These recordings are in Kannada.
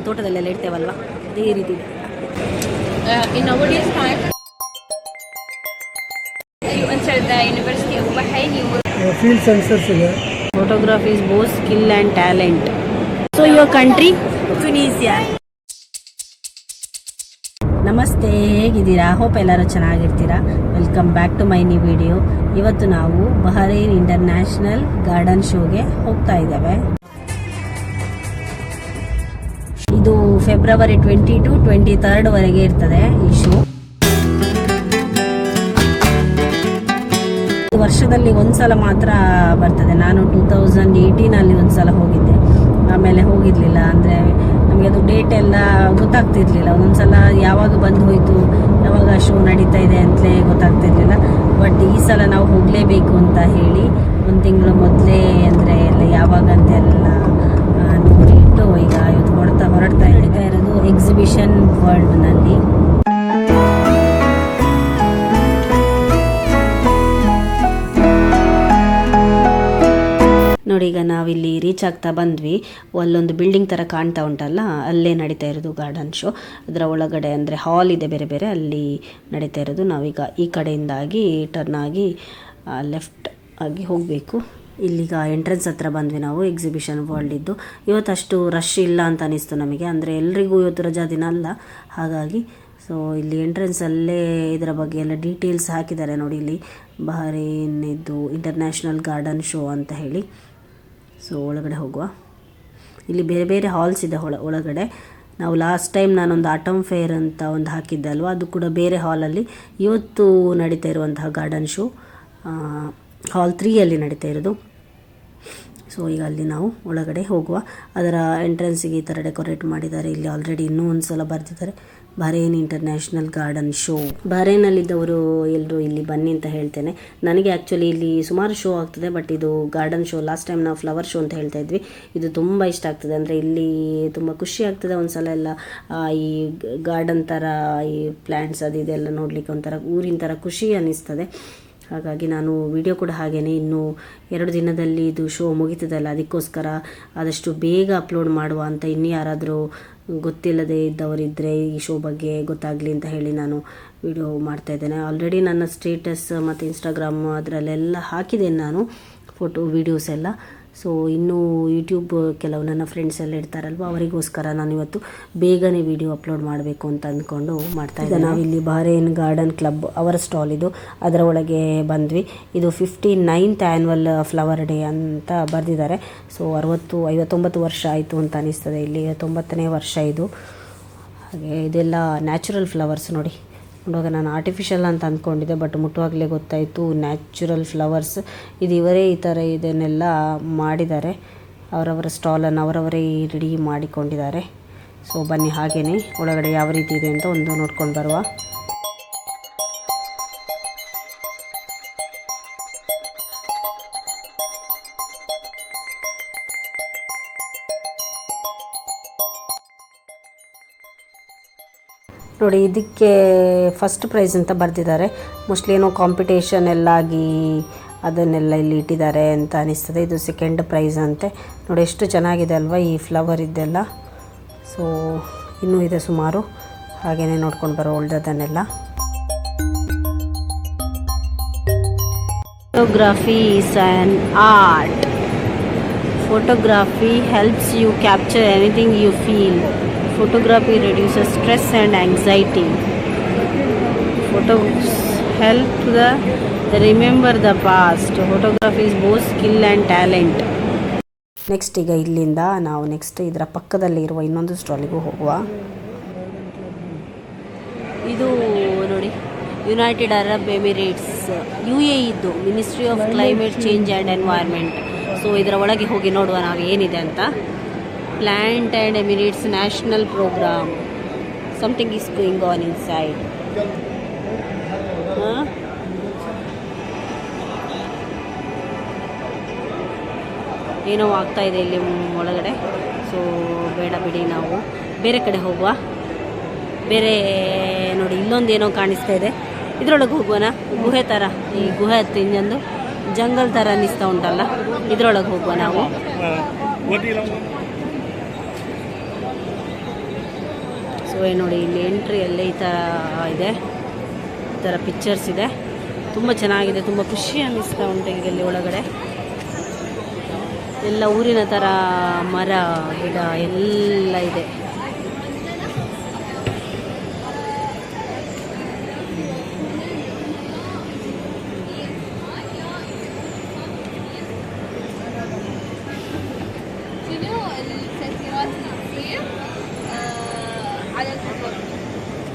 ತೋಟದಲ್ಲೆಲ್ಲ ಇಡ್ತೇವಲ್ವ ಅದೇ ರೀತಿ In nowadays time, you enter the University of Bahrain, you will field sensors ಇದೆ. Photography is both skill and talent. So your country? Tunisia. ನಮಸ್ತೆ, ಹೇಗಿದ್ದೀರಾ? ಹೋಪ್ ಎಲ್ಲರೂ ಚೆನ್ನಾಗಿರ್ತೀರಾ. Welcome back to my new video. ಇವತ್ತು ನಾವು ಬಹರೈನ್ ಇಂಟರ್ನ್ಯಾಷನಲ್ ಗಾರ್ಡನ್ ಶೋಗೆ ಹೋಗ್ತಾ ಇದ್ದೇವೆ. ಇದು ಫೆಬ್ರವರಿ 20 to 23 ವರೆಗೆ ಇರ್ತದೆ ಈ ಶೋ. ವರ್ಷದಲ್ಲಿ ಒಂದ್ಸಲ ಮಾತ್ರ ಬರ್ತದೆ. ನಾನು 2018 ಒಂದ್ಸಲ ಹೋಗಿದ್ದೆ, ಆಮೇಲೆ ಹೋಗಿರ್ಲಿಲ್ಲ. ಅಂದರೆ ನಮಗೆ ಅದು ಡೇಟ್ ಎಲ್ಲ ಗೊತ್ತಾಗ್ತಿರ್ಲಿಲ್ಲ. ಒಂದೊಂದ್ಸಲ ಯಾವಾಗ ಬಂದು ಹೋಯಿತು, ಯಾವಾಗ ಶೋ ನಡೀತಾ ಇದೆ ಅಂತಲೇ ಗೊತ್ತಾಗ್ತಿರ್ಲಿಲ್ಲ. ಬಟ್ ಈ ಸಲ ನಾವು ಹೋಗಲೇಬೇಕು ಅಂತ ಹೇಳಿ 1 ತಿಂಗಳು ಮೊದಲೇ, ಅಂದರೆ ಎಲ್ಲ ಯಾವಾಗ ಅಂತೆಲ್ಲ ನೋಡಿಟ್ಟು ಈಗ ಇವತ್ತು ಹೊರಡ್ತಾ ಇರೋದು ಎಕ್ಸಿಬಿಷನ್ ವರ್ಲ್ಡ್ನಲ್ಲಿ. ನೋಡಿ, ಈಗ ನಾವಿಲ್ಲಿ ರೀಚ್ ಆಗ್ತಾ ಬಂದ್ವಿ. ಅಲ್ಲೊಂದು ಬಿಲ್ಡಿಂಗ್ ಥರ ಕಾಣ್ತಾ ಉಂಟಲ್ಲ, ಅಲ್ಲೇ ನಡೀತಾ ಇರೋದು ಗಾರ್ಡನ್ ಶೋ. ಅದರ ಒಳಗಡೆ ಅಂದರೆ ಹಾಲ್ ಇದೆ ಬೇರೆ ಬೇರೆ, ಅಲ್ಲಿ ನಡೀತಾ ಇರೋದು. ನಾವೀಗ ಈ ಕಡೆಯಿಂದಾಗಿ ಟರ್ನ್ ಆಗಿ ಲೆಫ್ಟ್ ಆಗಿ ಹೋಗಬೇಕು. ಇಲ್ಲಿಗ ಎಂಟ್ರೆನ್ಸ್ ಹತ್ರ ಬಂದ್ವಿ ನಾವು, ಎಕ್ಸಿಬಿಷನ್ ವರ್ಲ್ಡ್ ಇದ್ದು. ಇವತ್ತು ಅಷ್ಟು ರಶ್ ಇಲ್ಲ ಅಂತ ಅನಿಸ್ತು ನಮಗೆ, ಅಂದರೆ ಎಲ್ರಿಗೂ ಇವತ್ತು ರಜಾ ದಿನ ಅಲ್ಲ, ಹಾಗಾಗಿ. ಸೊ ಇಲ್ಲಿ ಎಂಟ್ರೆನ್ಸಲ್ಲೇ ಇದರ ಬಗ್ಗೆ ಎಲ್ಲ ಡೀಟೇಲ್ಸ್ ಹಾಕಿದ್ದಾರೆ ನೋಡಿ. ಇಲ್ಲಿ ಬಹರೈನ್ ಇದು ಇಂಟರ್ನ್ಯಾಷನಲ್ ಗಾರ್ಡನ್ ಶೋ ಅಂತ ಹೇಳಿ. ಸೊ ಒಳಗಡೆ ಹೋಗುವ. ಇಲ್ಲಿ ಬೇರೆ ಬೇರೆ ಹಾಲ್ಸ್ ಇದೆ ಒಳಗಡೆ. ನಾವು ಲಾಸ್ಟ್ ಟೈಮ್ ನಾನೊಂದು ಆಟಮ್ ಫೇರ್ ಅಂತ ಒಂದು ಹಾಕಿದ್ದೆ ಅಲ್ವಾ, ಅದು ಕೂಡ ಬೇರೆ ಹಾಲಲ್ಲಿ. ಇವತ್ತು ನಡೀತಾ ಇರುವಂತಹ ಗಾರ್ಡನ್ ಶೋ ಹಾಲ್ 3 ನಡೀತಾ ಇರೋದು. ಸೊ ಈಗ ಅಲ್ಲಿ ನಾವು ಒಳಗಡೆ ಹೋಗುವ. ಅದರ ಎಂಟ್ರೆನ್ಸಿಗೆ ಈ ಥರ ಡೆಕೋರೇಟ್ ಮಾಡಿದ್ದಾರೆ. ಇಲ್ಲಿ ಆಲ್ರೆಡಿ ಇನ್ನೂ ಒಂದು ಸಲ ಬರೆದಿದ್ದಾರೆ, ಬಹರೈನ್ ಇಂಟರ್ನ್ಯಾಷನಲ್ ಗಾರ್ಡನ್ ಶೋ. ಬಹರೈನಲ್ಲಿದ್ದವರು ಎಲ್ಲರೂ ಇಲ್ಲಿ ಬನ್ನಿ ಅಂತ ಹೇಳ್ತೇನೆ. ನನಗೆ ಆ್ಯಕ್ಚುಲಿ ಇಲ್ಲಿ ಸುಮಾರು ಶೋ ಆಗ್ತದೆ, ಬಟ್ ಇದು ಗಾರ್ಡನ್ ಶೋ. ಲಾಸ್ಟ್ ಟೈಮ್ ನಾವು ಫ್ಲವರ್ ಶೋ ಅಂತ ಹೇಳ್ತಾ ಇದ್ವಿ, ಇದು ತುಂಬ ಇಷ್ಟ ಆಗ್ತದೆ. ಅಂದರೆ ಇಲ್ಲಿ ತುಂಬ ಖುಷಿ ಆಗ್ತದೆ ಒಂದು ಸಲ ಎಲ್ಲ ಈ ಗಾರ್ಡನ್ ಥರ ಈ ಪ್ಲ್ಯಾಂಟ್ಸ್ ಅದು ಇದೆಲ್ಲ ನೋಡಲಿಕ್ಕೆ ಒಂಥರ ಊರಿನ ಥರ ಖುಷಿ ಅನ್ನಿಸ್ತದೆ. ಹಾಗಾಗಿ ನಾನು ವಿಡಿಯೋ ಕೂಡ ಹಾಗೇನೆ, ಇನ್ನು 2 ದಿನದಲ್ಲಿ ಇದು ಶೋ ಮುಗಿತದಲ್ಲ, ಅದಕ್ಕೋಸ್ಕರ ಆದಷ್ಟು ಬೇಗ ಅಪ್ಲೋಡ್ ಮಾಡುವ ಅಂತ. ಇನ್ನು ಯಾರಾದರೂ ಗೊತ್ತಿಲ್ಲದೆ ಇದ್ದವರಿದ್ದರೆ ಈ ಶೋ ಬಗ್ಗೆ ಗೊತ್ತಾಗಲಿ ಅಂತ ಹೇಳಿ ನಾನು ವಿಡಿಯೋ ಮಾಡ್ತಾಯಿದ್ದೇನೆ. ಆಲ್ರೆಡಿ ನನ್ನ ಸ್ಟೇಟಸ್ ಮತ್ತು ಇನ್ಸ್ಟಾಗ್ರಾಮ್ ಅದರಲ್ಲೆಲ್ಲ ಹಾಕಿದ್ದೇನೆ ನಾನು ಫೋಟೋ ವೀಡಿಯೋಸ್ ಎಲ್ಲ. ಸೊ ಇನ್ನೂ ಯೂಟ್ಯೂಬ್ ಕೆಲವು ನನ್ನ ಫ್ರೆಂಡ್ಸ್ ಎಲ್ಲ ಇರ್ತಾರಲ್ವ, ಅವರಿಗೋಸ್ಕರ ನಾನು ಇವತ್ತು ಬೇಗನೆ ವಿಡಿಯೋ ಅಪ್ಲೋಡ್ ಮಾಡಬೇಕು ಅಂತ ಅಂದ್ಕೊಂಡು ಮಾಡ್ತಾಯಿದ್ದೆ. ನಾವಿಲ್ಲಿ ಬಹರೈನ್ ಗಾರ್ಡನ್ ಕ್ಲಬ್ ಅವರ ಸ್ಟಾಲ್ ಇದು, ಅದರ ಒಳಗೆ ಬಂದ್ವಿ. ಇದು 59th ಆ್ಯನ್ಯುವಲ್ ಫ್ಲವರ್ ಡೇ ಅಂತ ಬರೆದಿದ್ದಾರೆ. ಸೊ 59 ವರ್ಷ ಆಯಿತು ಅಂತ ಅನಿಸ್ತದೆ. ಇಲ್ಲಿ 90ನೇ ವರ್ಷ ಇದು. ಹಾಗೆ ಇದೆಲ್ಲ ನ್ಯಾಚುರಲ್ ಫ್ಲವರ್ಸ್ ನೋಡಿ. ನೋಡುವಾಗ ನಾನು ಆರ್ಟಿಫಿಷಿಯಲ್ ಅಂತ ಅಂದ್ಕೊಂಡಿದ್ದೆ, ಬಟ್ ಮುಟ್ಟುವಾಗಲೇ ಗೊತ್ತಾಯಿತು ನ್ಯಾಚುರಲ್ ಫ್ಲವರ್ಸ್. ಇದು ಇವರೇ ಈ ಥರ ಇದನ್ನೆಲ್ಲ ಮಾಡಿದ್ದಾರೆ. ಅವರವರ ಸ್ಟಾಲನ್ನು ಅವರವರೇ ರೆಡಿ ಮಾಡಿಕೊಂಡಿದ್ದಾರೆ. ಸೊ ಬನ್ನಿ ಹಾಗೆಯೇ ಒಳಗಡೆ ಯಾವ ರೀತಿ ಇದೆ ಅಂತ ಒಂದು ನೋಡ್ಕೊಂಡು ಬರುವ. ನೋಡಿ, ಇದಕ್ಕೆ ಫಸ್ಟ್ ಪ್ರೈಸ್ ಅಂತ ಬರೆದಿದ್ದಾರೆ. ಮೋಸ್ಟ್ಲಿ ಏನೋ ಕಾಂಪಿಟೇಷನ್ ಎಲ್ಲ ಆಗಿ ಅದನ್ನೆಲ್ಲ ಇಲ್ಲಿ ಇಟ್ಟಿದ್ದಾರೆ ಅಂತ ಅನಿಸ್ತದೆ. ಇದು 2nd ಪ್ರೈಸ್ ಅಂತೆ. ನೋಡಿ ಎಷ್ಟು ಚೆನ್ನಾಗಿದೆ ಅಲ್ವಾ ಈ ಫ್ಲವರ್ ಇದೆಲ್ಲ. ಸೊ ಇನ್ನೂ ಇದೆ ಸುಮಾರು, ಹಾಗೆಯೇ ನೋಡ್ಕೊಂಡು ಬರೋ ಉಳಿದದನ್ನೆಲ್ಲ. Photography is an art. Photography helps you capture anything you feel. Photography reduces stress and anxiety. Photos help the remember the past. Photography is both skill and talent. Next ಈಗ ಇಲ್ಲಿಂದ ನಾವು ಇದರ ಪಕ್ಕದಲ್ಲಿ ಇರುವ ಇನ್ನೊಂದು ಸ್ಟಾಲಿಗೂ ಹೋಗುವ. ಇದು ನೋಡಿ, ಯುನೈಟೆಡ್ ಅರಬ್ ಎಮಿರೇಟ್ಸ್ UAE ಇದ್ದು ministry of climate change and environment. So ಇದರ ಒಳಗೆ ಹೋಗಿ ನೋಡುವ ನಾವು ಏನಿದೆ ಅಂತ. Plant and Emirates National Program. Something is going on inside. ಏನೋ ಆಗ್ತಾ ಇದೆ ಇಲ್ಲಿ ಒಳಗಡೆ. ಸೊ ಬೇಡ ಬಿಡಿ, ನಾವು ಬೇರೆ ಕಡೆ ಹೋಗುವ. ಬೇರೆ ನೋಡಿ, ಇಲ್ಲೊಂದೇನೋ ಕಾಣಿಸ್ತಾ ಇದೆ, ಇದರೊಳಗೆ ಹೋಗುವನ. ಗುಹೆ ಥರ, ಈ ಗುಹೆ ಹತ್ತು ಇನ್ನೊಂದು ಜಂಗಲ್ ಥರ ಅನ್ನಿಸ್ತಾ ಉಂಟಲ್ಲ, ಇದರೊಳಗೆ ಹೋಗುವ ನಾವು. ಸೊ ನೋಡಿ ಇಲ್ಲಿ ಎಂಟ್ರಿಯಲ್ಲೇ ಈ ಥರ ಇದೆ, ಈ ಥರ ಪಿಕ್ಚರ್ಸ್ ಇದೆ. ತುಂಬ ಚೆನ್ನಾಗಿದೆ, ತುಂಬ ಖುಷಿ ಅನ್ನಿಸ್ತಾ ಉಂಟು ಈಗ ಇಲ್ಲಿ ಒಳಗಡೆ. ಎಲ್ಲ ಊರಿನ ಥರ ಮರ ಗಿಡ ಎಲ್ಲ ಇದೆ. على الفطور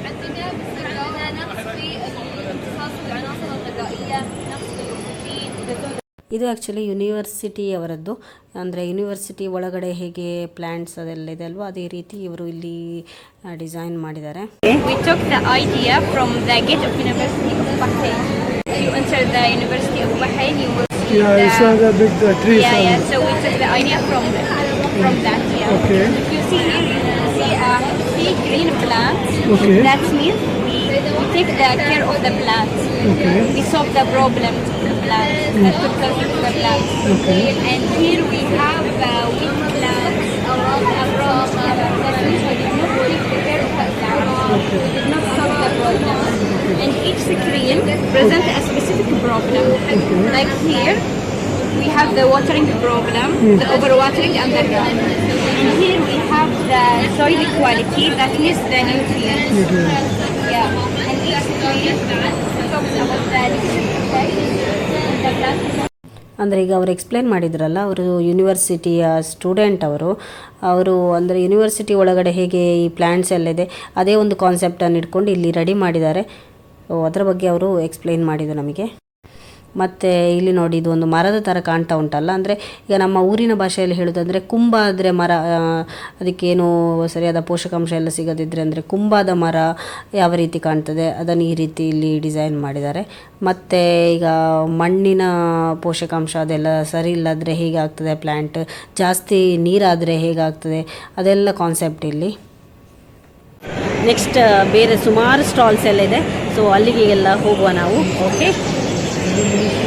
عندنا بصير عندنا نقص في الامتصاص والعناصر الغذائيه، نقص في الاكسجين. ಇದು ಆ್ಯಕ್ಚುಲಿ ಯೂನಿವರ್ಸಿಟಿ ಅವರದ್ದು, ಅಂದರೆ ಯೂನಿವರ್ಸಿಟಿ ಒಳಗಡೆ ಹೇಗೆ ಪ್ಲ್ಯಾಂಟ್ಸ್ ಅದೆಲ್ಲ ಇದೆ ಅಲ್ವಾ, ಅದೇ ರೀತಿ ಇವರು ಇಲ್ಲಿ ಡಿಸೈನ್ ಮಾಡಿದ್ದಾರೆ. We took the idea from the gate of University of Bahrain. You enter the University of Bahrain, you will see I saw the big trees. Yeah. So we took the idea from that. Yeah. Okay. If you see here, you see green plants. Okay. That means we take the care of the plants. Okay. We solve the problems of the plants. That could cause the plants. Okay. And here we have wheat plants around that means we did not take the care of the plants. We did not solve the problems. And each screen presents a specific problem. Like here, we have the watering problem, the overwatering and the drought. And here we have the soil quality, that means the nutrients. Yeah. And each screen talks about the negative effects of the plant. ಅಂದರೆ ಈಗ ಅವರು ಎಕ್ಸ್ಪ್ಲೇನ್ ಮಾಡಿದ್ರಲ್ಲ, ಅವರು ಯೂನಿವರ್ಸಿಟಿಯ ಸ್ಟೂಡೆಂಟ್ ಅವರು ಅಂದರೆ ಯೂನಿವರ್ಸಿಟಿ ಒಳಗಡೆ ಹೇಗೆ ಈ ಪ್ಲ್ಯಾಂಟ್ಸ್ ಎಲ್ಲ ಇದೆ ಅದೇ ಒಂದು ಕಾನ್ಸೆಪ್ಟನ್ನು ಇಟ್ಕೊಂಡು ಇಲ್ಲಿ ರೆಡಿ ಮಾಡಿದ್ದಾರೆ. ಅದರ ಬಗ್ಗೆ ಅವರು ಎಕ್ಸ್ಪ್ಲೇನ್ ಮಾಡಿದ್ದು ನಮಗೆ. ಮತ್ತು ಇಲ್ಲಿ ನೋಡಿ, ಇದು ಒಂದು ಮರದ ಥರ ಕಾಣ್ತಾ ಉಂಟಲ್ಲ, ಅಂದರೆ ಈಗ ನಮ್ಮ ಊರಿನ ಭಾಷೆಯಲ್ಲಿ ಹೇಳೋದಂದರೆ ಕುಂಬ ಆದರೆ ಮರ, ಅದಕ್ಕೇನು ಸರಿಯಾದ ಪೋಷಕಾಂಶ ಎಲ್ಲ ಸಿಗದಿದ್ದರೆ ಅಂದರೆ ಕುಂಬಾದ ಮರ ಯಾವ ರೀತಿ ಕಾಣ್ತದೆ ಅದನ್ನು ಈ ರೀತಿ ಇಲ್ಲಿ ಡಿಸೈನ್ ಮಾಡಿದ್ದಾರೆ. ಮತ್ತು ಈಗ ಮಣ್ಣಿನ ಪೋಷಕಾಂಶ ಅದೆಲ್ಲ ಸರಿ ಇಲ್ಲದ್ರೆ ಹೇಗಾಗ್ತದೆ, ಪ್ಲ್ಯಾಂಟ್ ಜಾಸ್ತಿ ನೀರಾದರೆ ಹೇಗಾಗ್ತದೆ, ಅದೆಲ್ಲ ಕಾನ್ಸೆಪ್ಟ್ ಇಲ್ಲಿ. ನೆಕ್ಸ್ಟ್ ಬೇರೆ ಸುಮಾರು ಸ್ಟಾಲ್ಸ್ ಎಲ್ಲ ಇದೆ, ಸೊ ಅಲ್ಲಿಗೆಲ್ಲ ಹೋಗುವ ನಾವು. ಓಕೆ,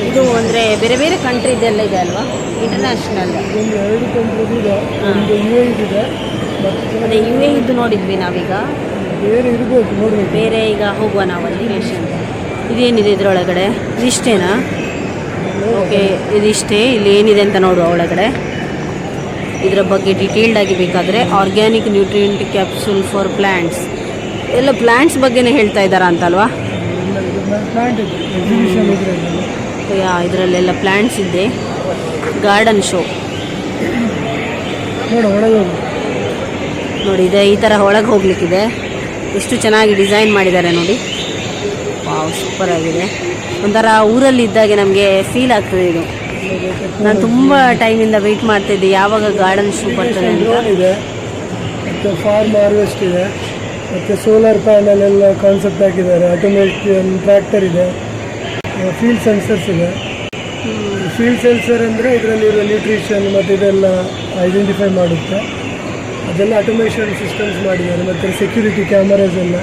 ಇದು ಅಂದರೆ ಬೇರೆ ಬೇರೆ ಕಂಟ್ರಿದೆಲ್ಲ ಇದೆ ಅಲ್ವಾ, ಇಂಟರ್ನ್ಯಾಷನಲ್. ಒಂದು 2 ಕಂಟ್ರಿ ಇದೆ, ಒಂದು UAE ಇದೆ, ಅದೇ UAE ಇದು ನೋಡಿದ್ವಿ ನಾವೀಗ. ಬೇರೆ ಇರ್ಬೋದು ನೋಡಬೇಕು. ಬೇರೆ ಈಗ ಹೋಗುವ ನಾವು ಅಲ್ಲಿ ನೇಷನ್. ಇದೇನಿದೆ ಇದರೊಳಗಡೆ, ಇದಿಷ್ಟೇನಾ? ಓಕೆ, ಇದಿಷ್ಟೇ. ಇಲ್ಲಿ ಏನಿದೆ ಅಂತ ನೋಡುವ ಒಳಗಡೆ. ಇದರ ಬಗ್ಗೆ ಡೀಟೇಲ್ಡ್ ಆಗಿ ಬೇಕಾದರೆ organic nutrient capsule for plants, ಎಲ್ಲ ಪ್ಲ್ಯಾಂಟ್ಸ್ ಬಗ್ಗೆನೇ ಹೇಳ್ತಾ ಇದ್ದಾರಾ ಅಂತಲ್ವಾ? ಪ್ಲಾಂಟ್ ಇದೆ, ಎಕ್ಸಿಬಿಷನ್ ಇದೆ. ಇದರಲ್ಲೆಲ್ಲ ಪ್ಲ್ಯಾಂಟ್ಸ್ ಇದೆ. ಗಾರ್ಡನ್ ಶೋ ನೋಡಿ, ಇದೆ ಈ ಥರ ಒಳಗೆ ಹೋಗ್ಲಿಕ್ಕಿದೆ. ಎಷ್ಟು ಚೆನ್ನಾಗಿ ಡಿಸೈನ್ ಮಾಡಿದ್ದಾರೆ ನೋಡಿ. ವಾವ್, ಸೂಪರ್ ಆಗಿದೆ. ಒಂಥರ ಊರಲ್ಲಿ ಇದ್ದಾಗೆ ನಮಗೆ ಫೀಲ್ ಆಗ್ತದೆ ಇದು. ನಾನು ತುಂಬ ಟೈಮಿಂದ ವೆಯ್ಟ್ ಮಾಡ್ತಿದ್ದೆ ಯಾವಾಗ ಗಾರ್ಡನ್ ಶೋ ಬರ್ತದೆ ಅಂತ. ಇದೆ ಮತ್ತು ಫಾರ್ಮ್ ಹಾರ್ವೆಸ್ಟ್ ಇದೆ, ಮತ್ತು ಸೋಲಾರ್ ಪ್ಯಾನಲ್ ಎಲ್ಲ ಕಾನ್ಸೆಪ್ಟ್ ಹಾಕಿದ್ದಾರೆ. ಆಟೋಮೇಟಿಕ್ ಟ್ರ್ಯಾಕ್ಟರ್ ಇದೆ, ಫೀಲ್ಡ್ ಸೆನ್ಸರ್ಸ್ ಇದೆ. ಫೀಲ್ಡ್ ಸೆನ್ಸರ್ ಅಂದರೆ ಇದರಲ್ಲಿರೋ ನ್ಯೂಟ್ರಿಷನ್ ಮತ್ತು ಇದೆಲ್ಲ ಐಡೆಂಟಿಫೈ ಮಾಡುತ್ತೆ. ಅದೆಲ್ಲ ಆಟೋಮೇಷನ್ ಸಿಸ್ಟಮ್ಸ್ ಮಾಡಿದ್ದಾರೆ. ಮತ್ತು ಸೆಕ್ಯೂರಿಟಿ ಕ್ಯಾಮರಾಸ್ ಎಲ್ಲ,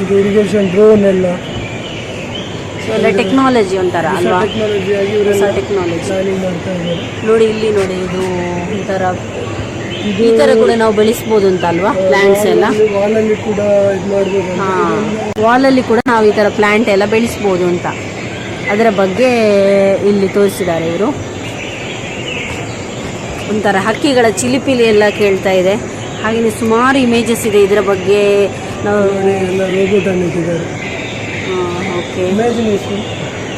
ಇದು ಇರಿಗೇಷನ್ ಡ್ರೋನ್ ಎಲ್ಲ ಟೆಕ್ನಾಲಜಿ ಒಂಥರ ಅಲ್ವಾ, ಟೆಕ್ನಾಲಜಿ ಆಗಿ ಇವರೆಲ್ಲ ಟೆಕ್ನಾಲಜಿ ಪ್ಲಾನಿಂಗ್ ಮಾಡ್ತಾ ಇದ್ದಾರೆ. ನೋಡಿ ಇಲ್ಲಿ ನೋಡಿ, ಇದು ಒಂಥರ ಈ ಥರ ಕೂಡ ನಾವು ಬೆಳೆಸ್ಬೋದು ಅಂತ ಅಲ್ವಾ ಪ್ಲ್ಯಾಂಟ್ಸ್ ಎಲ್ಲ. ವಾಲಲ್ಲಿ ಕೂಡ ಇದು ಮಾಡ್ಬೋದು. ಹಾಂ, ವಾಲಲ್ಲಿ ಕೂಡ ನಾವು ಈ ಥರ ಪ್ಲ್ಯಾಂಟ್ ಎಲ್ಲ ಬೆಳೆಸ್ಬೋದು ಅಂತ ಅದರ ಬಗ್ಗೆ ಇಲ್ಲಿ ತೋರಿಸಿದ್ದಾರೆ ಇವರು. ಒಂಥರ ಹಕ್ಕಿಗಳ ಚಿಲಿಪಿಲಿ ಎಲ್ಲ ಕೇಳ್ತಾ ಇದೆ. ಹಾಗೆಯೇ ಸುಮಾರು ಇಮೇಜಸ್ ಇದೆ ಇದರ ಬಗ್ಗೆ. ನಾವು ರೋಬೋಟ್ ಅನ್ನು ಇಟ್ಟಿದ್ದಾರೆ. Okay, imagination.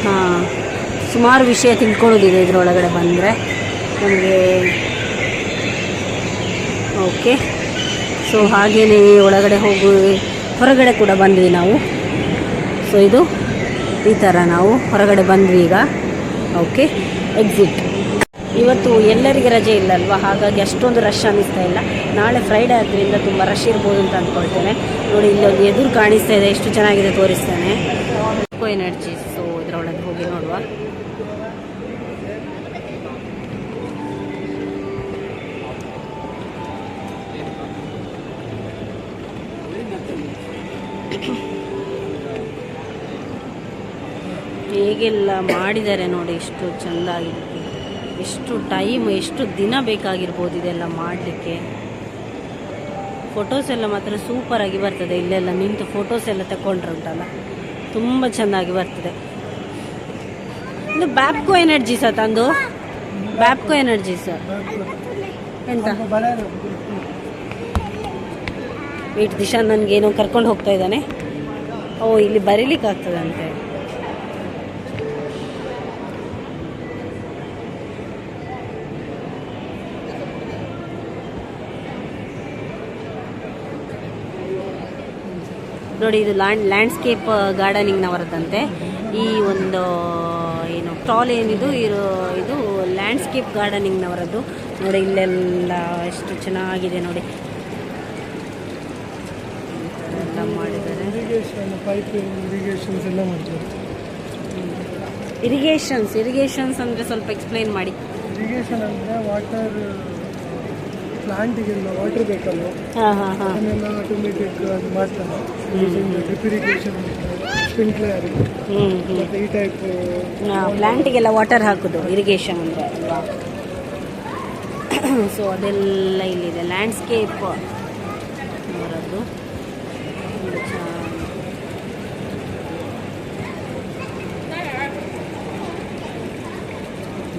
ಹಾಂ, ಸುಮಾರು ವಿಷಯ ತಿಳ್ಕೊಳ್ಳೋದಿದೆ ಇದರೊಳಗಡೆ ಬಂದರೆ ನಮಗೆ. ಓಕೆ, ಸೊ ಹಾಗೆಯೇ ಒಳಗಡೆ ಹೊರಗಡೆ ಕೂಡ ಬಂದ್ವಿ ನಾವು. ಸೊ ಇದು ಈ ಥರ ನಾವು ಹೊರಗಡೆ ಬಂದ್ವಿ ಈಗ. Okay, exit. ಇವತ್ತು ಎಲ್ಲರಿಗೆ ರಜೆ ಇಲ್ಲಲ್ವ, ಹಾಗಾಗಿ ಅಷ್ಟೊಂದು ರಶ್ ಅನ್ನಿಸ್ತಾ ಇಲ್ಲ. ನಾಳೆ ಫ್ರೈಡೇ ಆದ್ದರಿಂದ ತುಂಬ ರಶ್ ಇರ್ಬೋದು ಅಂತ ಅಂದ್ಕೊಳ್ತೇನೆ. ನೋಡಿ, ಇಲ್ಲೊಂದು ಎದುರು ಕಾಣಿಸ್ತಾ ಇದೆ, ಎಷ್ಟು ಚೆನ್ನಾಗಿದೆ ತೋರಿಸ್ತೇನೆ. ಎನರ್ಜಿ. ಸೊ ಇದರೊಳಗೆ ಹೋಗಿ ನೋಡುವ. ಹೇಗೆಲ್ಲ ಮಾಡಿದ್ದಾರೆ ನೋಡಿ, ಎಷ್ಟು ಚೆಂದಾಗಿದೆ. ಎಷ್ಟು ಟೈಮ್, ಎಷ್ಟು ದಿನ ಬೇಕಾಗಿರ್ಬೋದು ಇದೆಲ್ಲ ಮಾಡಲಿಕ್ಕೆ. ಫೋಟೋಸ್ ಎಲ್ಲ ಮಾತ್ರ ಸೂಪರಾಗಿ ಬರ್ತದೆ. ಇಲ್ಲೆಲ್ಲ ನಿಂತು ಫೋಟೋಸ್ ಎಲ್ಲ ತಗೊಂಡ್ರೆ ಉಂಟಲ್ಲ ತುಂಬ ಚೆನ್ನಾಗಿ ಬರ್ತದೆ. ಇದು ಬ್ಯಾಪ್ಕೋ ಎನರ್ಜೀಸ ತಂದು ಬ್ಯಾಪ್ಕೋ ಎನರ್ಜೀಸ ಎಂತ ವೇಟ್ ದಿಶಾ ನನಗೇನೋ ಕರ್ಕೊಂಡು ಹೋಗ್ತಾ ಇದ್ದಾನೆ. ಓ ಇಲ್ಲಿ ಬರೀಲಿಕ್ಕೆ ಆಗ್ತದಂತೆ. ನೋಡಿ ಇದು ಲ್ಯಾಂಡ್ಸ್ಕೇಪ್ ಗಾರ್ಡನಿಂಗ್ನವರದಂತೆ. ಈ ಒಂದು ಏನು ಸ್ಟಾಲ್ ಏನಿದು ಇದು ಲ್ಯಾಂಡ್ಸ್ಕೇಪ್ ಗಾರ್ಡನಿಂಗ್ನವರದ್ದು. ನೋಡಿ ಇಲ್ಲೆಲ್ಲ ಎಷ್ಟು ಚೆನ್ನಾಗಿದೆ ನೋಡಿ ಎಲ್ಲ ಮಾಡಿದ್ದಾರೆ. ಇರಿಗೇಷನ್ಸ್ ಅಂದರೆ ಸ್ವಲ್ಪ ಎಕ್ಸ್ಪ್ಲೈನ್ ಮಾಡಿ. ಇರಿಗೇಷನ್ ಅಂದರೆ ವಾಟರ್ ಪ್ಲಾಂಟಿಗೆಲ್ಲ ವಾಟರ್ ಬೇಕಲ್ಲ, ಅದನ್ನೆಲ್ಲ ಆಟೋಮೆಟಿಕ್ ಅದು ಮಾಡ್ತಾರೆ. ಡ್ರಿಪ್ ಇರಿಗೇಷನ್, ಸ್ಪ್ರಿಂಕ್ಲರ್, ಮತ್ತು ಈ ಟೈಪ್ ಪ್ಲಾಂಟಿಗೆಲ್ಲ ವಾಟರ್ ಹಾಕೋದು ಇರಿಗೇಷನ್ ಅಂದರೆ ಅಲ್ವಾ. ಸೊ ಅದೆಲ್ಲ ಇಲ್ಲಿದೆ ಲ್ಯಾಂಡ್ಸ್ಕೇಪ್ ಅವರದ್ದು.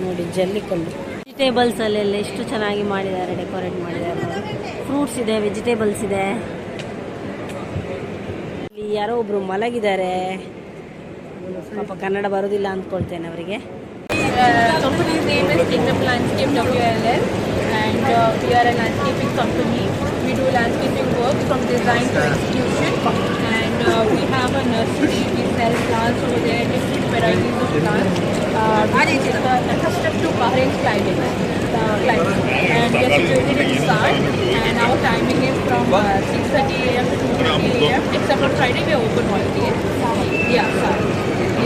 ನೋಡಿ ಜಲ್ಲಿಕಲ್ಲು. ವೆಜಿಟೇಬಲ್ಸ್ ಅಲ್ಲೆಲ್ಲ ಎಷ್ಟು ಚೆನ್ನಾಗಿ ಮಾಡಿದ್ದಾರೆ, ಡೆಕೋರೇಟ್ ಮಾಡಿದ್ದಾರೆ. ಫ್ರೂಟ್ಸ್ ಇದೆ, ವೆಜಿಟೇಬಲ್ಸ್ ಇದೆ. ಇಲ್ಲಿ ಯಾರೋ ಒಬ್ರು ಮಲಗಿದ್ದಾರೆ. ಪಾಪ ಕನ್ನಡ ಬರೋದಿಲ್ಲ ಅಂದ್ಕೊಳ್ತೇನೆ ಅವರಿಗೆ. Company's name is Kingdom Landscape WLL, and we are a landscaping company. We do landscaping work from design to execution, and we have a nursery. We sell plants over there, different varieties of plants. This is accustomed to Bahrain's climate. And we are situated in Saad, and our timing is from 6:30 a.m. to 2:30 a.m. Except on Friday, we are open all day. Yeah, Saad.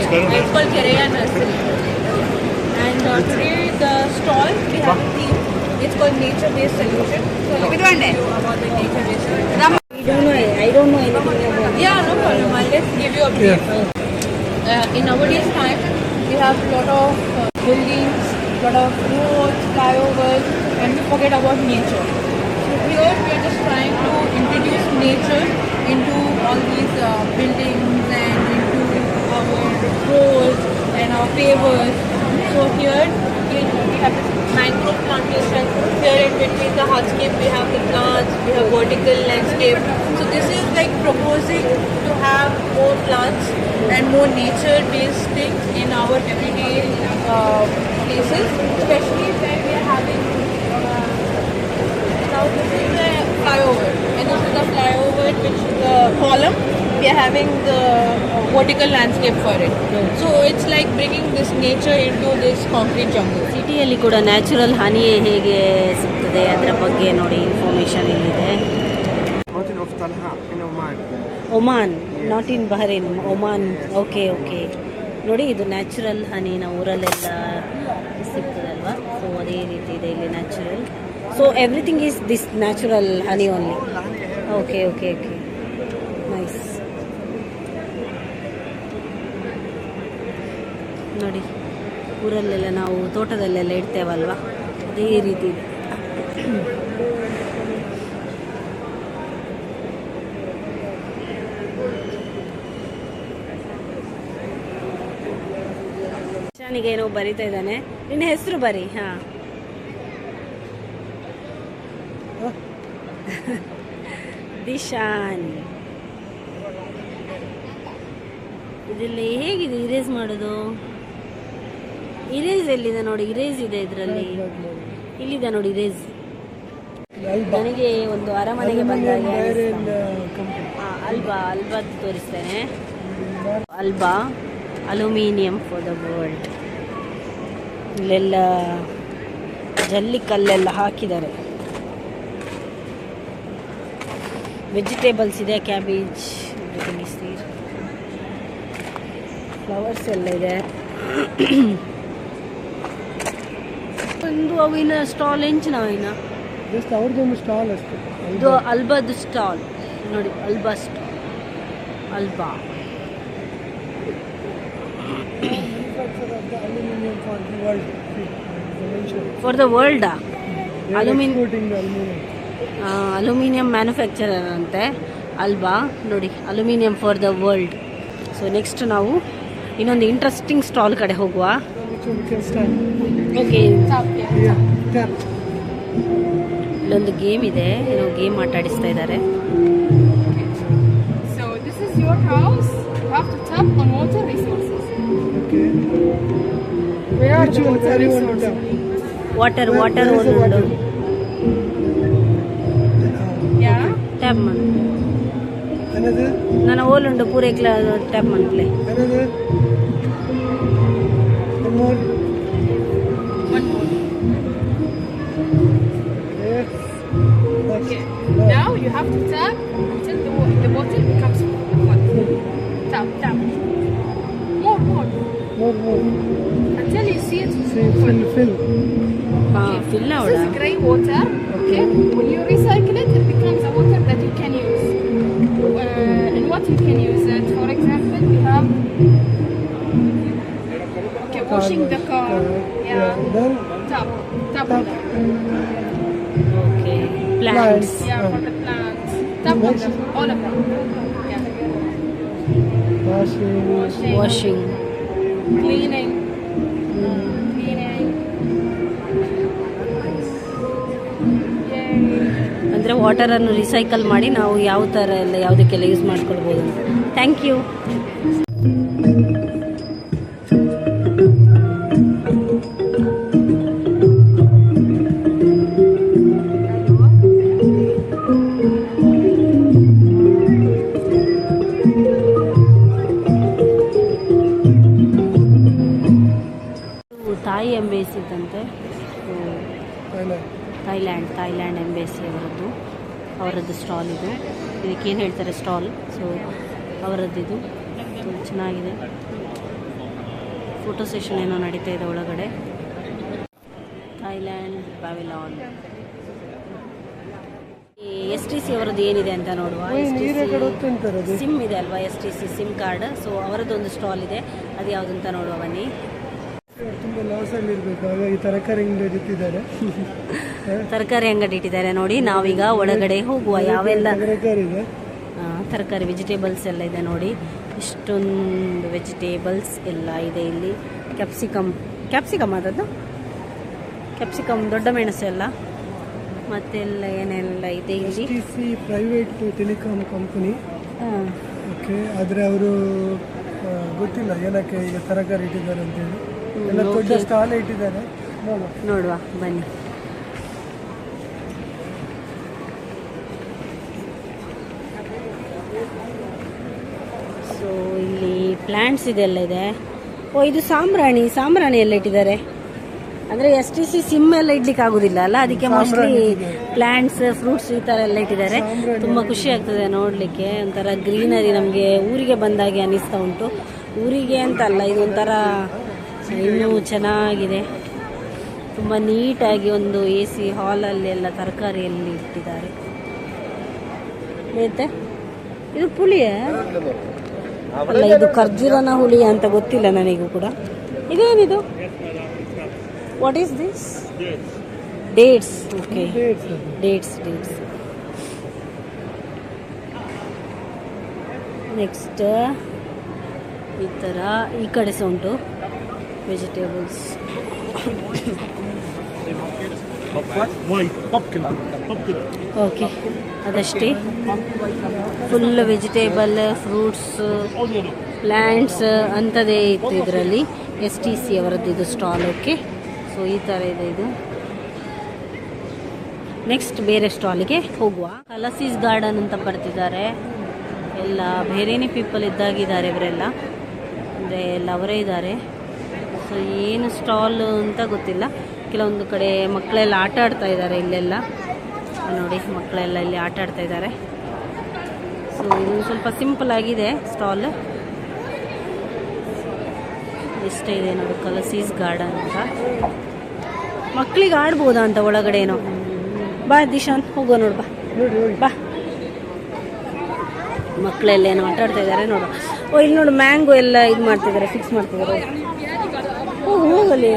Yeah. It's called Kereya Nursery. And today the stall we have a theme. It's called nature-based solution. So let me tell you about the nature-based solution. I don't know anything about it. Yeah, no problem. I'll just give you a brief. In nowadays time, we have a lot of buildings, lot of roads, flyovers, and we forget about nature. So here we are just trying to introduce nature into all these buildings and into our roads and our pavers. So here we have this mangrove plantation. Here in between the hardscape we have the plants, we have vertical landscape. So this is like proposing to have more plants and more nature-based things in our everyday places, especially where we are having now this is the flyover, and this is the flyover which is the column. We are having the vertical landscape for it. So it's like bringing this nature into this concrete jungle. ಸಿಟಿಯಲ್ಲಿ ಕೂಡ ನ್ಯಾಚುರಲ್ ಹನಿ ಹೇಗೆ ಸಿಗ್ತದೆ ಅದರ ಬಗ್ಗೆ ನೋಡಿ ಇನ್ಫಾರ್ಮೇಷನ್ ಇಲ್ಲಿದೆ. Oman, not in Bahrain, Oman. Okay okay. ನೋಡಿ ಇದು ನ್ಯಾಚುರಲ್ ಹನಿ ನಾವು ಊರಲ್ಲೆಲ್ಲ ಸಿಗ್ತದಲ್ವಾ. ಸೊ ಅದೇ ರೀತಿ ಇದೆ ಇಲ್ಲಿ natural. So everything is this natural honey only. Okay okay okay, nice. ನೋಡಿ ಊರಲ್ಲೆಲ್ಲ ನಾವು ತೋಟದಲ್ಲೆಲ್ಲ ಇಡ್ತೇವಲ್ವ, ಅದೇ ರೀತಿ ಇದೆ. ಶಾನಿಗೆ ಏನೋ ಬರೀತಾ ಇದ್ದಾನೆ. ನಿನ್ನ ಹೆಸರು ಬರಿ. ಹಾಂ, ದಿಶಾನ್. ಇದೆಲ್ಲ ಹೇಗಿದೆ ಇರೇಸ್ ಮಾಡೋದು? ಇರೇಸ್ ಎಲ್ಲಿದೆ ನೋಡಿ, ಇರೇಸ್ ಇದೆ ಇದರಲ್ಲಿ. ಇಲ್ಲಿದೆ ನೋಡಿ ಇರೇಸ್. ನನಗೆ ಒಂದು ಅರಮನೆಗೆ ಬಂದಾಗ ಅಲ್ಬಾದ್ ತೋರಿಸ್ತೇನೆ. Alva aluminium for the world. ಇಲ್ಲೆಲ್ಲ ಜಲ್ಲಿಕಲ್ಲೆಲ್ಲ ಹಾಕಿದ್ದಾರೆ. ವೆಜಿಟೇಬಲ್ಸ್ ಇದೆ, ಕ್ಯಾಬೇಜ್, ಫ್ಲವರ್ಸ್ ಎಲ್ಲ ಇದೆ. ಒಂದು ಅವಿನ ಸ್ಟಾಲ್ ಎಂಚಿನ ಅವಿನ ಜಸ್ಟ್ ಅವ್ರದ್ದೊಂದು ಸ್ಟಾಲ್ ಅಷ್ಟೇ. ಇದು ಅಲ್ಬಾದ್ ಸ್ಟಾಲ್ ನೋಡಿ, Alva stall, Alva. For the world aluminium. Aluminium manufacturer ಅಂತೆ ಅಲ್ವಾ, ನೋಡಿ aluminium for the world. So next ನಾವು ಇನ್ನೊಂದು ಇಂಟ್ರೆಸ್ಟಿಂಗ್ ಸ್ಟಾಲ್ ಕಡೆ ಹೋಗುವ. ಓಕೆ, ಇಲ್ಲೊಂದು ಗೇಮ್ ಇದೆ, ಏನೋ ಗೇಮ್ ಆಟ ಆಡಿಸ್ತಾ ಇದ್ದಾರೆ. So this is your house. You have to tap on water resources. Okay. Where are Which the one? water Where you want to resources? tap? Water Where is the water? Yeah. Tap ಮಾಡಿ. Another? ನನ್ನ ಓಲುಂಡು ಪೂರ tap ಮಾಡ್ಲೆ. Another? One more? One more. Okay. Okay. Now you have to tap until the bottle becomes full. Tap, tap. More, more. More. Until you see it See, full. fill. Fill This ಅವಳ. is grey water. Okay. When you recycle it, it becomes a water that you can use. And what you can use it. For example, we have washing the car. Yeah. Then Tap. Tap. Tap. Okay, plants. Yeah, for the plants. Tap on them. All of them. Yeah. washing. Washing. Cleaning. Yay. ಅಂದರೆ ವಾಟರನ್ನು ರಿಸೈಕಲ್ ಮಾಡಿ ನಾವು ಯಾವ ಥರ ಎಲ್ಲ ಯಾವುದಕ್ಕೆಲ್ಲ ಯೂಸ್ ಮಾಡ್ಕೊಳ್ಬೋದು. Thank you. ತಾಯಿ ಎಂಬೇಸಿ ಇದ್ದಂತೆ, ಥೈಲ್ಯಾಂಡ್ ಎಂಬೇಸಿ ಅವರದ್ದು ಸ್ಟಾಲ್ ಇದು. ಇದಕ್ಕೇನು ಹೇಳ್ತಾರೆ ಸ್ಟಾಲ್. ಸೊ ಅವರದ್ದಿದು ಚೆನ್ನಾಗಿದೆ. ಫೋಟೋ ಸೆಷನ್ ಏನೋ ನಡೀತಾ ಇದೆ ಒಳಗಡೆ. ಥೈಲ್ಯಾಂಡ್ ಪ್ಯಾವಿಲಾನ್. ಈ STC ಅವರದ್ದು ಏನಿದೆ ಅಂತ ನೋಡುವ. ಸಿಮ್ ಇದೆ ಅಲ್ವಾ, STC ಸಿಮ್ ಕಾರ್ಡ್. ಸೊ ಅವರದ್ದೊಂದು ಸ್ಟಾಲ್ ಇದೆ, ಅದು ಯಾವುದಂತ ನೋಡುವ ಬನ್ನಿ. ತುಂಬ ಲಾಸ್ ಅಲ್ಲಿ ಇರಬೇಕು, ಹಾಗಾಗಿ ತರಕಾರಿ ಅಂಗಡಿ ಇಟ್ಟಿದ್ದಾರೆ. ತರಕಾರಿ ಅಂಗಡಿ ಇಟ್ಟಿದ್ದಾರೆ ನೋಡಿ. ನಾವೀಗ ಒಳಗಡೆ ಹೋಗುವ. ಯಾವೆಲ್ಲ ತರಕಾರಿ ಇದೆ, ತರಕಾರಿ ವೆಜಿಟೇಬಲ್ಸ್ ಎಲ್ಲ ಇದೆ ನೋಡಿ. ಇಷ್ಟೊಂದು ವೆಜಿಟೇಬಲ್ಸ್ ಎಲ್ಲ ಇದೆ ಇಲ್ಲಿ. ಕ್ಯಾಪ್ಸಿಕಮ್ ಅದದ್ದು ಕ್ಯಾಪ್ಸಿಕಮ್, ದೊಡ್ಡ ಮೆಣಸು ಎಲ್ಲ, ಮತ್ತೆಲ್ಲ ಏನೆಲ್ಲ ಇದೆ ಇಲ್ಲಿ. STC private telecom company. Okay, ಆದರೆ ಅವರು ಗೊತ್ತಿಲ್ಲ ಏನಕ್ಕೆ ಈಗ ತರಕಾರಿ ಇಟ್ಟಿದ್ದಾರೆ ಅಂತೇಳಿ. ಎಲ್ಲ ದೊಡ್ಡ ಸ್ಟಾಲ್ ಇಟ್ಟಿದ್ದಾರೆ, ನೋಡುವ ಬನ್ನಿ. ಸೊ ಇಲ್ಲಿ ಪ್ಲಾಂಟ್ಸ್ ಇದೆಲ್ಲ ಇದೆ. ಓ, ಇದು ಸಾಂಬ್ರಾಣಿ ಎಲ್ಲ ಇಟ್ಟಿದ್ದಾರೆ. ಅಂದರೆ STC ಸಿಮ್ ಎಲ್ಲ ಇಡ್ಲಿಕ್ಕೆ ಆಗುದಿಲ್ಲ ಅಲ್ಲ, ಅದಕ್ಕೆ ಮೋಸ್ಟ್ಲಿ ಪ್ಲಾಂಟ್ಸ್, ಫ್ರೂಟ್ಸ್ ಈ ಥರ ಎಲ್ಲ ಇಟ್ಟಿದ್ದಾರೆ. ತುಂಬ ಖುಷಿ ಆಗ್ತದೆ ನೋಡಲಿಕ್ಕೆ. ಒಂಥರ ಗ್ರೀನರಿ ನಮಗೆ ಊರಿಗೆ ಬಂದಾಗೆ ಅನ್ನಿಸ್ತಾ ಉಂಟು. ಊರಿಗೆ ಅಂತ ಅಲ್ಲ, ಇದೊಂಥರ ಇನ್ನೂ ಚೆನ್ನಾಗಿದೆ. ತುಂಬ ನೀಟಾಗಿ ಒಂದು AC ಹಾಲಲ್ಲಿ ಎಲ್ಲ ತರಕಾರಿಯಲ್ಲಿ ಇಟ್ಟಿದ್ದಾರೆ. ಮತ್ತೆ ಇದು ಪುಳಿಯೇ ಅಲ್ಲ, ಇದು ಖರ್ಜೂರನ ಹುಳಿ ಅಂತ ಗೊತ್ತಿಲ್ಲ ನನಗೂ ಕೂಡ. ಇದೇನಿದು? What is this? Dates. Okay, dates. Next ಈ ಥರ ಈ ಕಡೆ ಸಹ ಉಂಟು ವೆಜಿಟೇಬಲ್ಸ್. ಓಕೆ, ಅದಷ್ಟೇ. ಫುಲ್ ವೆಜಿಟೇಬಲ್, ಫ್ರೂಟ್ಸ್, ಪ್ಲ್ಯಾಂಟ್ಸ್ ಅಂಥದ್ದೇ ಇತ್ತು ಇದರಲ್ಲಿ. STC ಅವರದ್ದು ಇದು ಸ್ಟಾಲ್. ಓಕೆ, ಸೊ ಈ ಥರ ಇದೆ ಇದು. ನೆಕ್ಸ್ಟ್ ಬೇರೆ ಸ್ಟಾಲಿಗೆ ಹೋಗುವ. ಕಲಸೀಸ್ ಗಾರ್ಡನ್ ಅಂತ ಬರ್ತಿದ್ದಾರೆ. ಎಲ್ಲ ಬೇರೆನೇ ಪೀಪಲ್ ಇದ್ದಾಗಿದ್ದಾರೆ ಇವರೆಲ್ಲ, ಅಂದರೆ ಎಲ್ಲ ಅವರೇ ಇದ್ದಾರೆ. ಸೊ ಏನು ಸ್ಟಾಲ್ ಅಂತ ಗೊತ್ತಿಲ್ಲ. ಕೆಲವೊಂದು ಕಡೆ ಮಕ್ಕಳೆಲ್ಲ ಆಟ ಆಡ್ತಾ ಇದ್ದಾರೆ. ಇಲ್ಲೆಲ್ಲ ನೋಡಿ, ಮಕ್ಕಳೆಲ್ಲ ಇಲ್ಲಿ ಆಟ ಆಡ್ತಾ ಇದ್ದಾರೆ. ಸೊ ಇದು ಸ್ವಲ್ಪ ಸಿಂಪಲ್ ಆಗಿದೆ ಸ್ಟಾಲ್. ಇಷ್ಟ ಇದೆ ನೋಡಿ, ಕಲಸೀಸ್ ಗಾರ್ಡನ್ ಅಂತ. ಮಕ್ಕಳಿಗೆ ಆಡ್ಬೋದಾ ಅಂತ ಒಳಗಡೆ ಏನೋ. ಬಾ ದಿಶಾಂತ್, ಹೋಗೋ ನೋಡು, ಬಾ. ಮಕ್ಕಳೆಲ್ಲ ಏನೋ ಆಟ ಆಡ್ತಾ ಇದ್ದಾರೆ ನೋಡು. ಓ, ಇಲ್ಲಿ ನೋಡು, ಮ್ಯಾಂಗೋ ಎಲ್ಲ ಇದು ಮಾಡ್ತಿದ್ದಾರೆ, ಫಿಕ್ಸ್ ಮಾಡ್ತಿದ್ದಾರೆ. ಹೋಗಲಿ.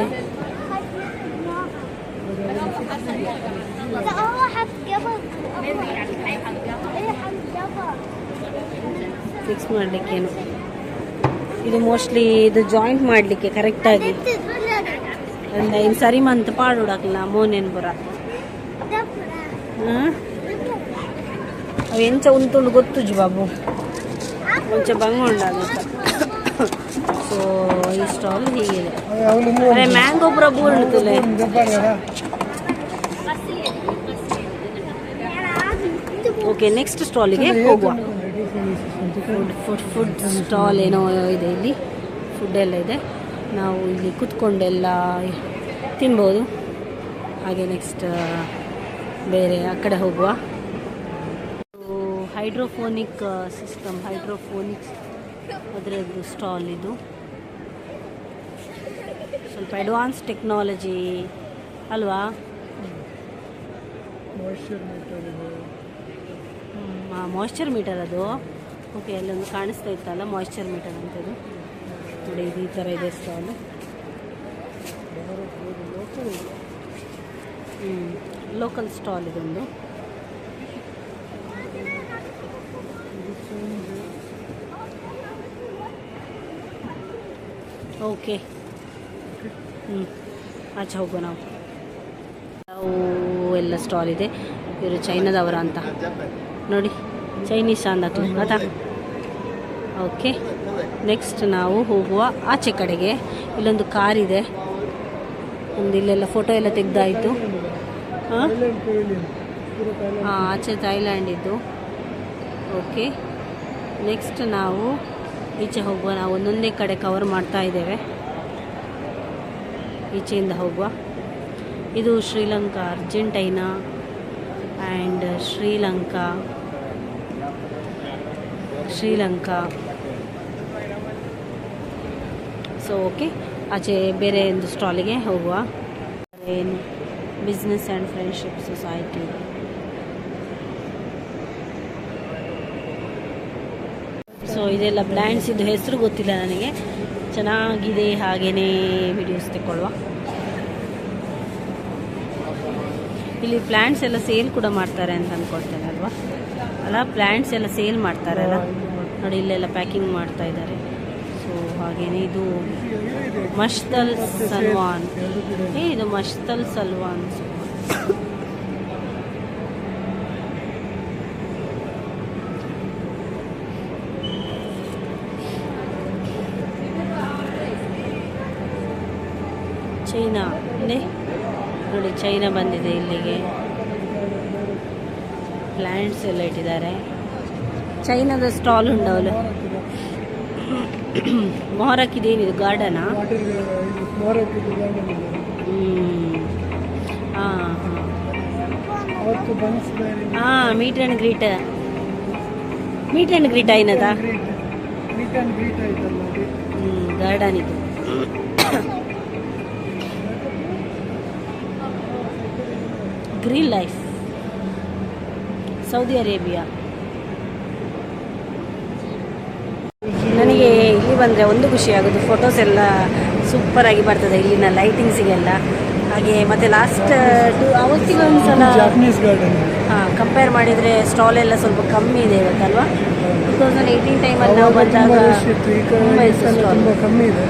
ಫಿಕ್ಸ್ ಮಾಡಲಿಕ್ಕೇನು. ಇದು ಮೋಸ್ಟ್ಲಿ ಇದು ಜಾಯಿಂಟ್ ಮಾಡಲಿಕ್ಕೆ ಕರೆಕ್ಟಾಗಿ ಅಂದ್ರೆ ಇನ್ನು ಸರಿ ಮಂತ್ ಪಾಡೋಡಾಕಲ್ಲ ಮೋನೇನು ಬರ ಅವು ಎಂಚ ಉಂಟುಂಡು ಗೊತ್ತುಜು ಬಾಬು ಮುಂಚೆ ಬಂಗೊಂಡಾಗುತ್ತೆ. ಸೊ ಈ ಸ್ಟಾಲ್ ಹೀಗಿದೆ. ಅರೆ ಮ್ಯಾಂಗೋ ಪ್ರಭು ಉಂಟುಲೆ. ಓಕೆ, ನೆಕ್ಸ್ಟ್ ಸ್ಟಾಲಿಗೆ ಹೋಗುವ. ಫುಡ್ ಸ್ಟಾಲ್ ಏನೋ ಇದೆ, ಇಲ್ಲಿ ಫುಡ್ ಎಲ್ಲ ಇದೆ. ನಾವು ಇಲ್ಲಿ ಕುತ್ಕೊಂಡೆಲ್ಲ ತಿನ್ಬೋದು. ಹಾಗೆ ನೆಕ್ಸ್ಟ್ ಬೇರೆ ಆ ಕಡೆ ಹೋಗುವ. ಹೈಡ್ರೋಫೋನಿಕ್ ಸಿಸ್ಟಮ್, ಹೈಡ್ರೋಫೋನಿಕ್ಸ್ ಅದರದ್ದು ಸ್ಟಾಲ್ ಇದು. ಸ್ವಲ್ಪ ಅಡ್ವಾನ್ಸ್ ಟೆಕ್ನಾಲಜಿ ಅಲ್ವಾ. ಮಾಯ್ಶ್ಚರ್ ಮೀಟರ್ ಅದು. ಓಕೆ, ಅಲ್ಲೊಂದು ಕಾಣಿಸ್ತಾ ಇತ್ತಲ್ಲ ಮಾಯ್ಶ್ಚರ್ ಮೀಟರ್ ಅಂತದ್ದು. ನೋಡಿ ಇದು ಈ ಥರ ಇದೆ ಸ್ಟಾಲ್. ಲೋಕಲ್ ಸ್ಟಾಲ್ ಇದೊಂದು. ಓಕೆ, ಆಚೆ ಹೋಗುವ ನಾವು. ಎಲ್ಲ ಸ್ಟಾಲ್ ಇದೆ. ಇವರು ಚೈನಾದವರ ಅಂತ ನೋಡಿ, ಚೈನೀಸ್ ಅಂದಾಕ್ಲಿ ಆತ. ಓಕೆ, ನೆಕ್ಸ್ಟ್ ನಾವು ಹೋಗುವ ಆಚೆ ಕಡೆಗೆ. ಇಲ್ಲೊಂದು ಕಾರ್ ಇದೆ. ಒಂದು ಇಲ್ಲೆಲ್ಲ ಫೋಟೋ ಎಲ್ಲ ತೆಗ್ದಾಯಿತು. ಹಾಂ, ಆಚೆ ಥೈಲ್ಯಾಂಡ್ ಇದ್ದು. ಓಕೆ, ನೆಕ್ಸ್ಟ್ ನಾವು ಈಚೆ ಹೋಗುವ. ನಾವು ಒಂದೊಂದೇ ಕಡೆ ಕವರ್ ಮಾಡ್ತಾ ಇದ್ದೇವೆ. ಈಚೆಯಿಂದ ಹೋಗುವ. ಇದು Sri Lanka, Argentina and Sri Lanka. So okay, ಆಚೆ ಬೇರೆ ಒಂದು ಸ್ಟಾಲಿಗೆ ಹೋಗುವ. ಏನು business and friendship society. So ಇದೆಲ್ಲ ಪ್ಲ್ಯಾಂಟ್ಸ್, ಇದು ಹೆಸರು ಗೊತ್ತಿಲ್ಲ ನನಗೆ. ಚೆನ್ನಾಗಿದೆ, ಹಾಗೆಯೇ ವಿಡಿಯೋಸ್ ತಗೊಳ್ಳುವ. ಇಲ್ಲಿ ಪ್ಲ್ಯಾಂಟ್ಸ್ ಎಲ್ಲ ಸೇಲ್ ಕೂಡ ಮಾಡ್ತಾರೆ ಅಂತ ಅಂದ್ಕೊಳ್ತೇನೆ ಅಲ್ವಾ. ಅಲ್ಲ, ಪ್ಲ್ಯಾಂಟ್ಸ್ ಎಲ್ಲ ಸೇಲ್ ಮಾಡ್ತಾರಲ್ಲ ನೋಡಿ, ಇಲ್ಲೆಲ್ಲ ಪ್ಯಾಕಿಂಗ್ ಮಾಡ್ತಾ ಇದ್ದಾರೆ. ಸೊ ಹಾಗೆಯೇ ಇದು ಮಶ್ತಲ್ ಸಲ್ವಾನ್. ಇದು ಮಶ್ತಲ್ ಸಲ್ವಾನ್. ಚೈನಾ ನೋಡಿ, ಚೈನಾ ಬಂದಿದೆ ಇಲ್ಲಿಗೆ. ಪ್ಲ್ಯಾಂಟ್ಸ್ ಎಲ್ಲ ಇಟ್ಟಿದ್ದಾರೆ. ಚೈನಾದ ಸ್ಟಾಲ್ ಉಂಡವಲು. ಮೊಹರಕ್ಕಿದೇನಿದು ಗಾರ್ಡನಾ? ಹಾಂ ಹಾಂ, meet and greet. Meet and greet ಏನದ? ಗಾರ್ಡನ್ ಇದು. Green life, Saudi Arabia. ನನಗೆ ಇಲ್ಲಿ ಬಂದರೆ ಒಂದು ಖುಷಿ ಆಗೋದು, ಫೋಟೋಸ್ ಎಲ್ಲ ಸೂಪರಾಗಿ ಬರ್ತದೆ ಇಲ್ಲಿನ ಲೈಟಿಂಗ್ಸಿಗೆಲ್ಲ. ಹಾಗೆ ಮತ್ತು ಲಾಸ್ಟ್ ಅವತ್ತಿಗೆ ಒಂದು ಸಲ ಜಾಪನೀಸ್ ಗಾರ್ಡನ್ ಕಂಪೇರ್ ಮಾಡಿದರೆ ಸ್ಟಾಲ್ ಎಲ್ಲ ಸ್ವಲ್ಪ ಕಮ್ಮಿ ಇದೆ ಇವತ್ತಲ್ವಾ. 2018 ಟೈಮಲ್ಲಿ ನಾವು ಬಂದಾಗ ತುಂಬ ಕಮ್ಮಿ ಇದೆ,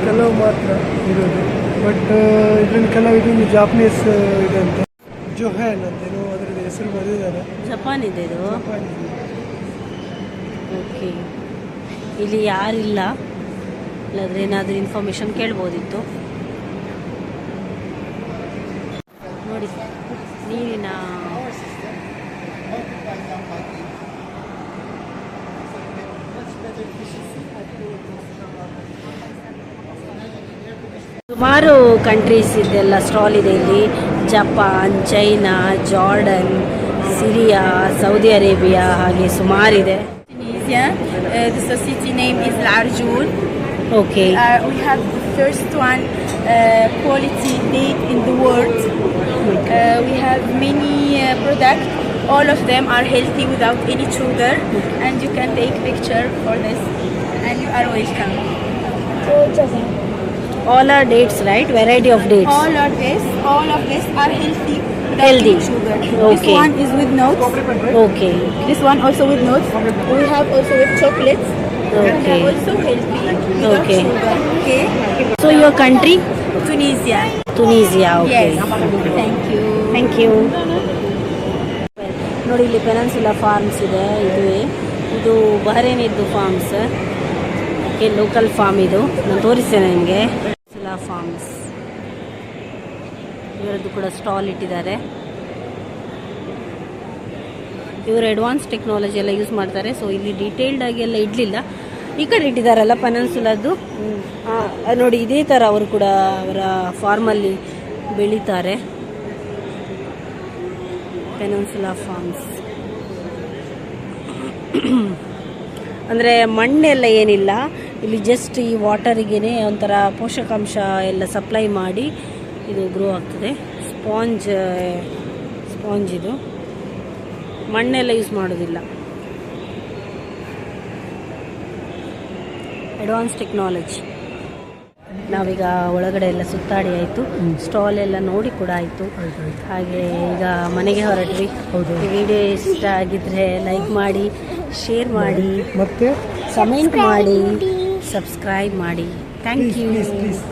ಕೆಲವು ಮಾತ್ರ ಇರೋದು. ಬಟ್ ಇದರಲ್ಲಿ ಕೆಲವು ಇದೊಂದು ಜಾಪನೀಸ್ ಇದೆ ಅಂತ, ಜೊಹ್ಯಾನ್ ಅಂತೇನೋ ಅದರದ್ದು ಹೆಸರು ಬರೆದಿದ್ದಾರೆ. ಜಪಾನ್ ಇದೆ ಇದು. ಓಕೆ, ಇಲ್ಲಿ ಯಾರಿಲ್ಲ, ಇಲ್ಲಾಂದರೆ ಏನಾದರೂ ಇನ್ಫಾರ್ಮೇಷನ್ ಕೇಳ್ಬೋದಿತ್ತು. ನೋಡಿ ನೀರಿನ ಸುಮಾರು ಕಂಟ್ರೀಸ್ ಇದೆಲ್ಲ ಸ್ಟಾಲ್ ಇದೆ ಇಲ್ಲಿ. Japan, China, Jordan, Syria, Saudi Arabia, ಹಾಗೆ ಸುಮಾರಿದೆ. Tunisia. The society name is Al-Arjoul. Okay. We have the first one quality date in the world. We have many products. All of them are healthy without any sugar, and you can take picture for this. And you are welcome. All are dates, right? Variety of dates. All of this are healthy without Healthy. sugar. Okay. This one is with nuts. Okay. This one also with nuts. We have also with chocolates. And Okay. they're also healthy without Okay. sugar. Okay. So your country? Tunisia. Tunisia. Okay. Yes. Thank you. Thank you. ನೋಡಿ ಇಲ್ಲಿ ಪೆನನ್ಸುಲಾ ಫಾರ್ಮ್ಸ್ ಇದೆ. ಇದು ಬಹರೇನಿದ್ದು ಫಾರ್ಮ್ಸ್. ಓಕೆ, ಲೋಕಲ್ ಫಾರ್ಮ್ ಇದು. ನಾನು ತೋರಿಸ್ತೇನೆ ನಿಮಗೆ. ಪೆನನ್ಸುಲಾ ಫಾರ್ಮ್ಸ್ ಇವರದ್ದು ಕೂಡ ಸ್ಟಾಲ್ ಇಟ್ಟಿದ್ದಾರೆ. ಇವರು ಅಡ್ವಾನ್ಸ್ ಟೆಕ್ನಾಲಜಿ ಎಲ್ಲ ಯೂಸ್ ಮಾಡ್ತಾರೆ. ಸೊ ಇಲ್ಲಿ ಡೀಟೇಲ್ಡ್ ಆಗಿ ಎಲ್ಲ ಇಡಲಿಲ್ಲ. ಈ ಕಡೆ ಇಟ್ಟಿದ್ದಾರಲ್ಲ ಪೆನನ್ಸುಲಾದ್ದು. ನೋಡಿ ಇದೇ ಥರ ಅವರು ಕೂಡ ಅವರ ಫಾರ್ಮಲ್ಲಿ ಬೆಳೀತಾರೆ. ಪೆನನ್ಸುಲಾ ಫಾರ್ಮ್ಸ್ ಅಂದರೆ ಮಣ್ಣೆಲ್ಲ ಏನಿಲ್ಲ ಇಲ್ಲಿ, ಜಸ್ಟ್ ಈ ವಾಟರಿಗೇ ಒಂಥರ ಪೋಷಕಾಂಶ ಎಲ್ಲ ಸಪ್ಲೈ ಮಾಡಿ ಇದು ಗ್ರೋ ಆಗ್ತದೆ. ಸ್ಪಾಂಜ್ ಇದು, ಮಣ್ಣೆಲ್ಲ ಯೂಸ್ ಮಾಡೋದಿಲ್ಲ. Advance technology. ನಾವೀಗ ಒಳಗಡೆ ಎಲ್ಲ ಸುತ್ತಾಡಿ ಆಯಿತು, ಸ್ಟಾಲ್ ಎಲ್ಲ ನೋಡಿ ಕೂಡ ಆಯಿತು. ಹಾಗೆ ಈಗ ಮನೆಗೆ ಹೊರಟ್ವಿ. ಈ ವಿಡಿಯೋ ಇಷ್ಟ ಆಗಿದ್ರೆ ಲೈಕ್ ಮಾಡಿ, ಶೇರ್ ಮಾಡಿ, ಮತ್ತೆ ಕಮೆಂಟ್ ಮಾಡಿ, ಸಬ್ಸ್ಕ್ರೈಬ್ ಮಾಡಿ. Thank you. ಪ್ಲೀಸ್